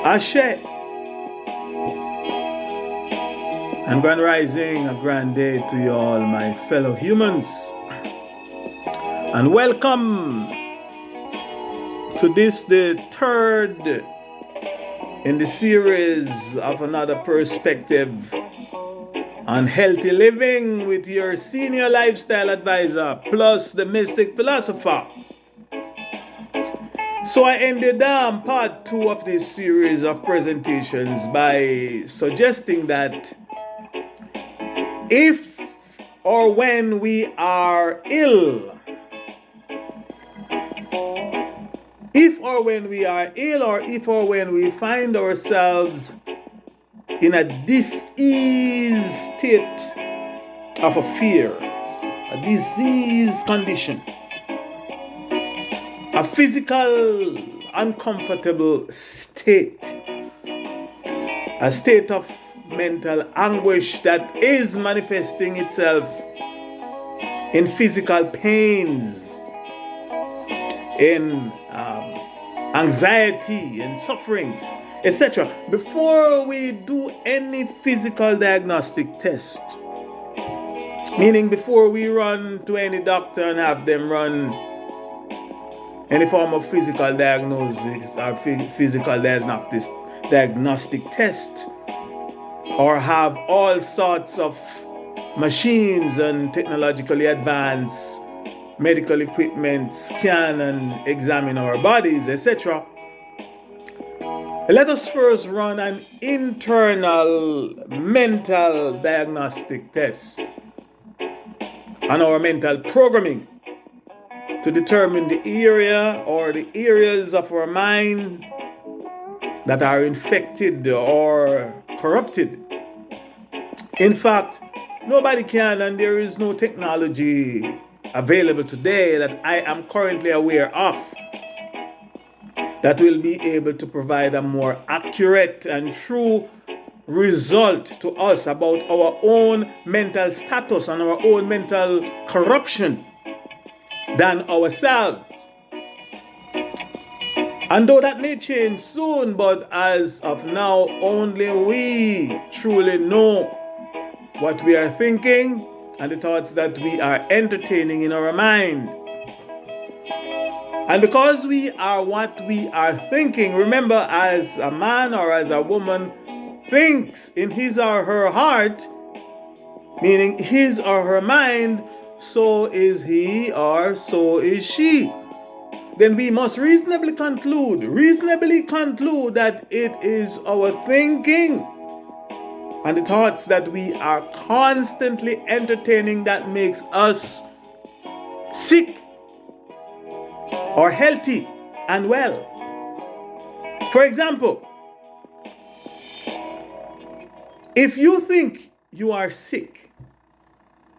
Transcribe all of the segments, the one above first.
Ashe. And grand rising, a grand day to you all, my fellow humans. And welcome to this, the third in the series of another perspective on healthy living with your senior lifestyle advisor, plus the mystic philosopher. So I ended part 2 of this series of presentations by suggesting that if or when we are ill, or if or when we find ourselves in a diseased state of affairs, a disease condition, a physical uncomfortable state, a state of mental anguish that is manifesting itself in physical pains, in anxiety and sufferings, etc. Before we do any physical diagnostic test, meaning before we run to any doctor and have them run any form of physical diagnosis or physical diagnostic test, or have all sorts of machines and technologically advanced medical equipment scan and examine our bodies, etc. Let us first run an internal mental diagnostic test on our mental programming to determine the area or the areas of our mind that are infected or corrupted. In fact, nobody can, and there is no technology available today that I am currently aware of that will be able to provide a more accurate and true result to us about our own mental status and our own mental corruption than ourselves. And though that may change soon, but as of now, only we truly know what we are thinking and the thoughts that we are entertaining in our mind. And because we are what we are thinking, remember, as a man or as a woman thinks in his or her heart, meaning his or her mind, so is he or so is she. Then we must reasonably conclude that it is our thinking and the thoughts that we are constantly entertaining that makes us sick or healthy and well. For example, if you think you are sick,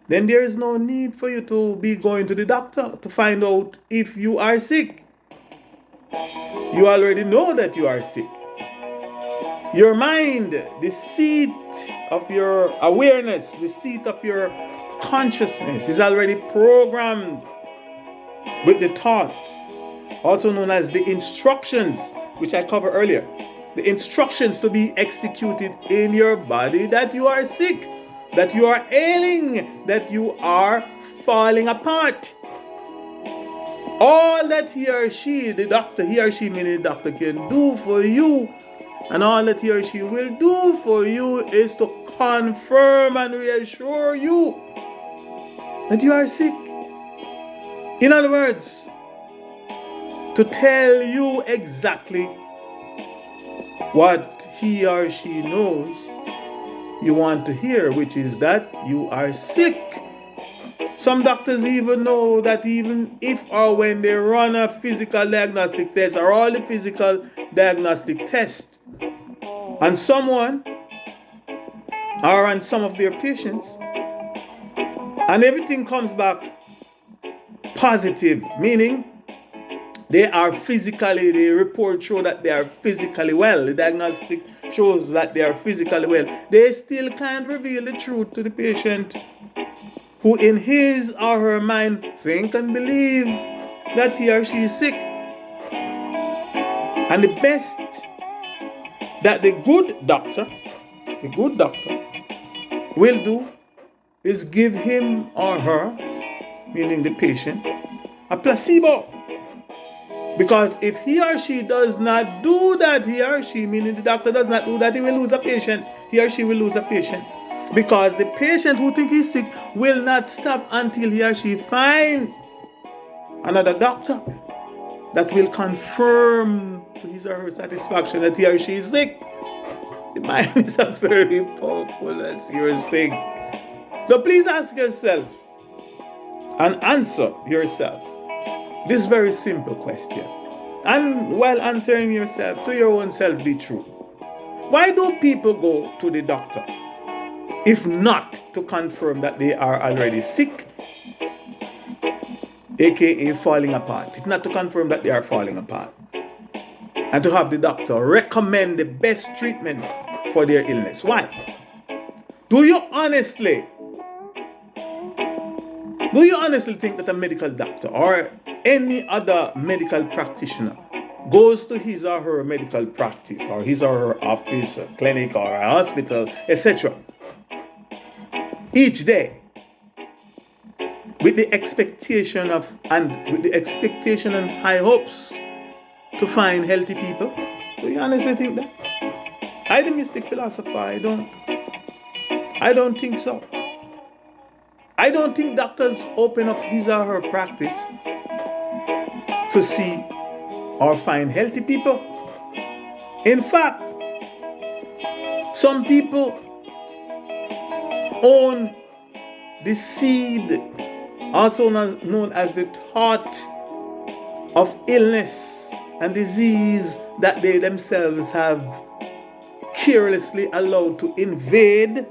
then there is no need for you to be going to the doctor to find out if you are sick. You already know that you are sick. Your mind, the seat of your awareness, the seat of your consciousness, is already programmed with the thought, also known as the instructions, which I covered earlier. The instructions to be executed in your body that you are sick, that you are ailing, that you are falling apart. All that he or she, the doctor, he or she meaning the doctor, can do for you, and all that he or she will do for you, is to confirm and reassure you that you are sick. In other words, to tell you exactly what he or she knows you want to hear, which is that you are sick. Some doctors even know that even if or when they run a physical diagnostic test or all the physical diagnostic tests on someone or on some of their patients, and everything comes back positive, meaning the report show that they are physically well, the diagnostic shows that they are physically well, they still can't reveal the truth to the patient, who in his or her mind think and believe that he or she is sick. And the best that the good doctor will do is give him or her, meaning the patient, a placebo. Because if he or she does not do that, he or she, meaning the doctor does not do that, he will lose a patient. He or she will lose a patient. Because the patient who thinks he's sick will not stop until he or she finds another doctor that will confirm to his or her satisfaction that he or she is sick. The mind is a very powerful and serious thing. So please ask yourself and answer yourself this very simple question. And while answering yourself, to your own self be true. Why do people go to the doctor if not to confirm that they are already sick, aka falling apart? If not to confirm that they are falling apart, and to have the doctor recommend the best treatment for their illness. Why? Do you honestly think that a medical doctor or any other medical practitioner goes to his or her medical practice or his or her office, or clinic, or a hospital, etc., each day with the expectation and high hopes to find healthy people? Do you honestly think that? I, the mystic philosopher, I don't think so. I don't think doctors open up his or her practice to see or find healthy people. In fact, some people own the seed, also known as the thought of illness and disease that they themselves have carelessly allowed to invade,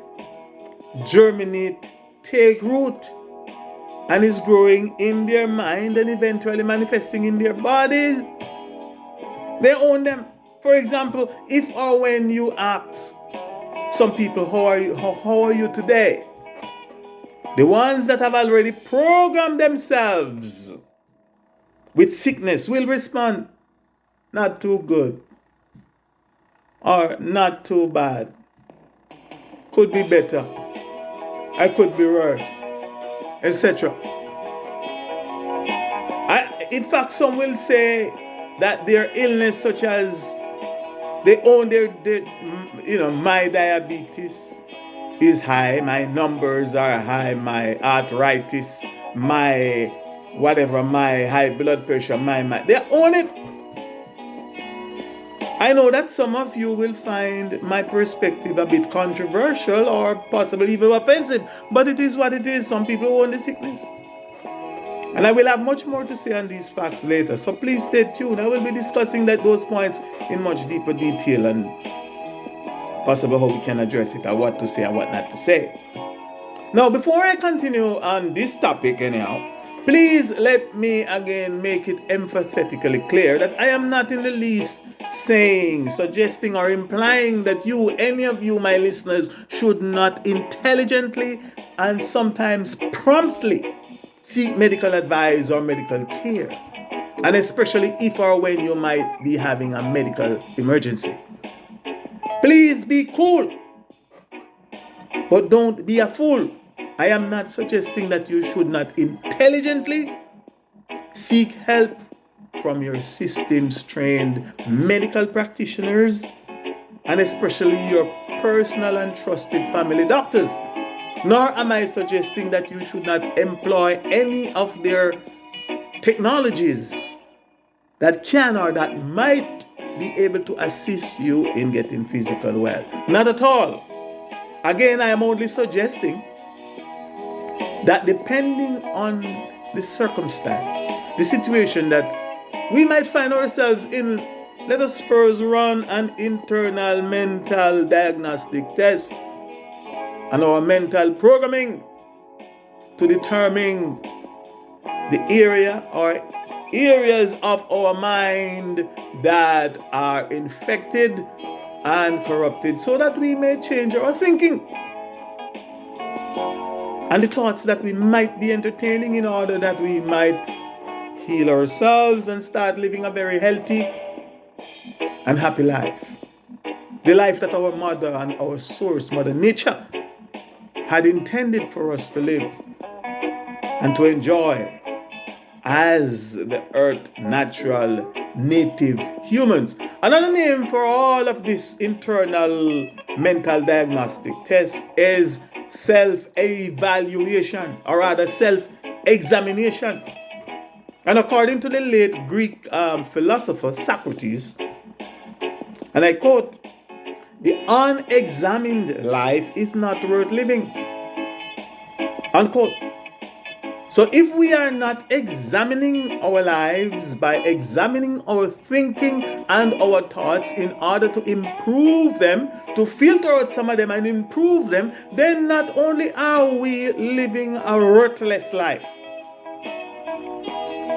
germinate, take root, and is growing in their mind and eventually manifesting in their bodies. They own them. For example, if or when you ask some people, how are you today? The ones that have already programmed themselves with sickness will respond, not too good, or not too bad, could be better, I could be worse, etc. In fact, some will say that their illness, such as they own their my diabetes is high, my numbers are high, my arthritis, my whatever, my high blood pressure, they own it. I know that some of you will find my perspective a bit controversial or possibly even offensive, but it is what it is. Some people own the sickness. And I will have much more to say on these facts later, so please stay tuned. I will be discussing those points in much deeper detail and possibly how we can address it, or what to say and what not to say. Now, before I continue on this topic anyhow, please let me again make it emphatically clear that I am not in the least saying, suggesting, or implying that any of you, my listeners, should not intelligently and sometimes promptly seek medical advice or medical care, and especially if or when you might be having a medical emergency. Please be cool, but don't be a fool. I am not suggesting that you should not intelligently seek help from your systems trained medical practitioners, and especially your personal and trusted family doctors. Nor am I suggesting that you should not employ any of their technologies that can or that might be able to assist you in getting physical well. Not at all. Again, I am only suggesting that depending on the circumstance, the situation that we might find ourselves in, let us first run an internal mental diagnostic test and our mental programming to determine the area or areas of our mind that are infected and corrupted, so that we may change our thinking and the thoughts that we might be entertaining, in order that we might heal ourselves and start living a very healthy and happy life. the life that our mother and our source, Mother Nature, had intended for us to live and to enjoy as the earth natural native humans. Another name for all of this internal mental diagnostic test is self-evaluation, or rather self-examination. And according to the late Greek philosopher Socrates, and I quote, "The unexamined life is not worth living." Unquote. So if we are not examining our lives by examining our thinking and our thoughts in order to improve them, to filter out some of them and improve them, then not only are we living a worthless life,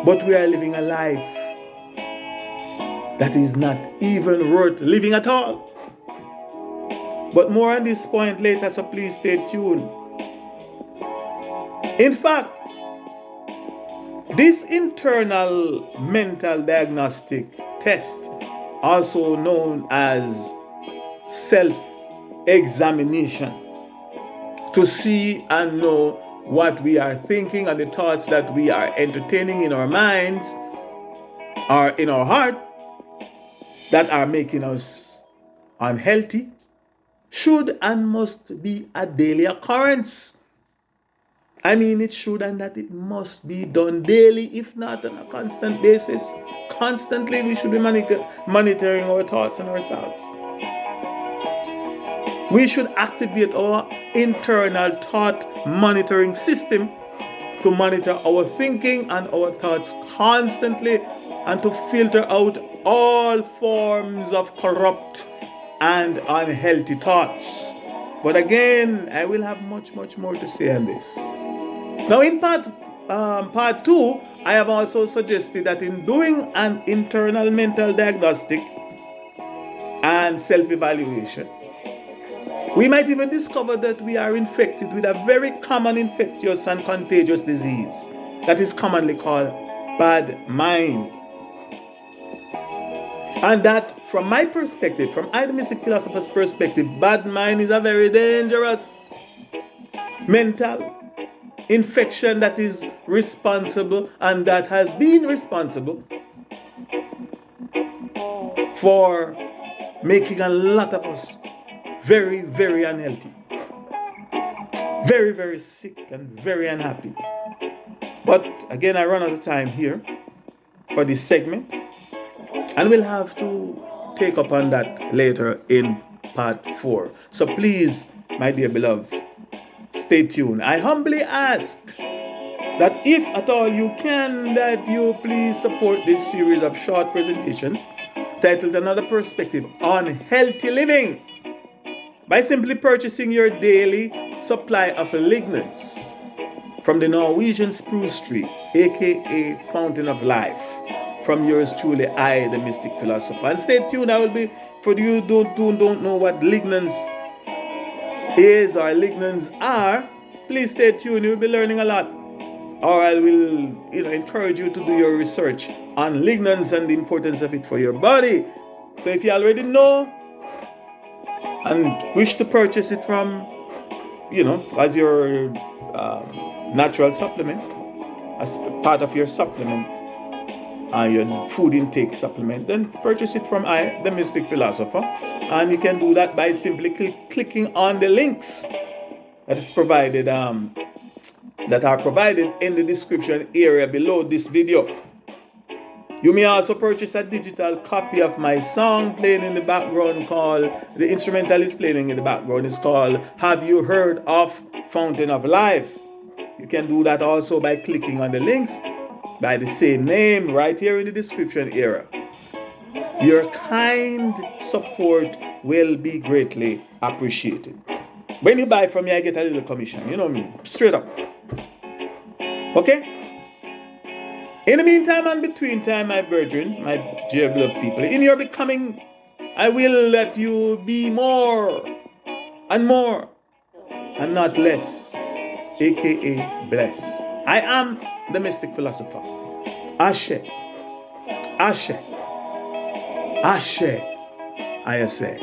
but we are living a life that is not even worth living at all. But more on this point later, so please stay tuned. In fact, this internal mental diagnostic test, also known as self-examination, to see and know what we are thinking and the thoughts that we are entertaining in our minds or in our heart that are making us unhealthy, should and must be a daily occurrence. I mean, it should and that it must be done daily, if not on a constant basis. Constantly, we should be monitoring our thoughts and ourselves. We should activate our internal thought monitoring system to monitor our thinking and our thoughts constantly and to filter out all forms of corrupt and unhealthy thoughts. But again, I will have much more to say on this. Now in part 2, I have also suggested that in doing an internal mental diagnostic and self-evaluation, we might even discover that we are infected with a very common infectious and contagious disease that is commonly called bad mind. And that, from my perspective, from I the Mystic Philosopher's perspective, bad mind is a very dangerous mental infection that is responsible and that has been responsible for making a lot of us very unhealthy, very sick and very unhappy. But again, I run out of time here for this segment, and we'll have to take up on that later in part 4. So please, my dear beloved, stay tuned. I humbly ask that if at all you can, that you please support this series of short presentations titled Another Perspective on Healthy Living by simply purchasing your daily supply of lignans from the Norwegian spruce tree, aka Fountain of Life, from yours truly, I, the Mystic Philosopher. And stay tuned. I will be, for you who don't know what lignans is or lignans are, please stay tuned. You'll be learning a lot. Or I will encourage you to do your research on lignans and the importance of it for your body. So if you already know and wish to purchase it from, as your natural supplement, as part of your supplement, your food intake supplement, then purchase it from I, the Mystic Philosopher. And you can do that by simply clicking on the links that is provided, that are provided in the description area below this video. You may also purchase a digital copy of my song playing in the background the instrumental is playing in the background is called Have You Heard of Fountain of Life? You can do that also by clicking on the links by the same name right here in the description area. Your kind support will be greatly appreciated. When you buy from me, I get a little commission. You know me, straight up. Okay? In the meantime and between time, my brethren, my dear beloved people, in your becoming, I will let you be more and not less, aka blessed. I am the Mystic Philosopher. Ashe, Ashe, Ashe, I say.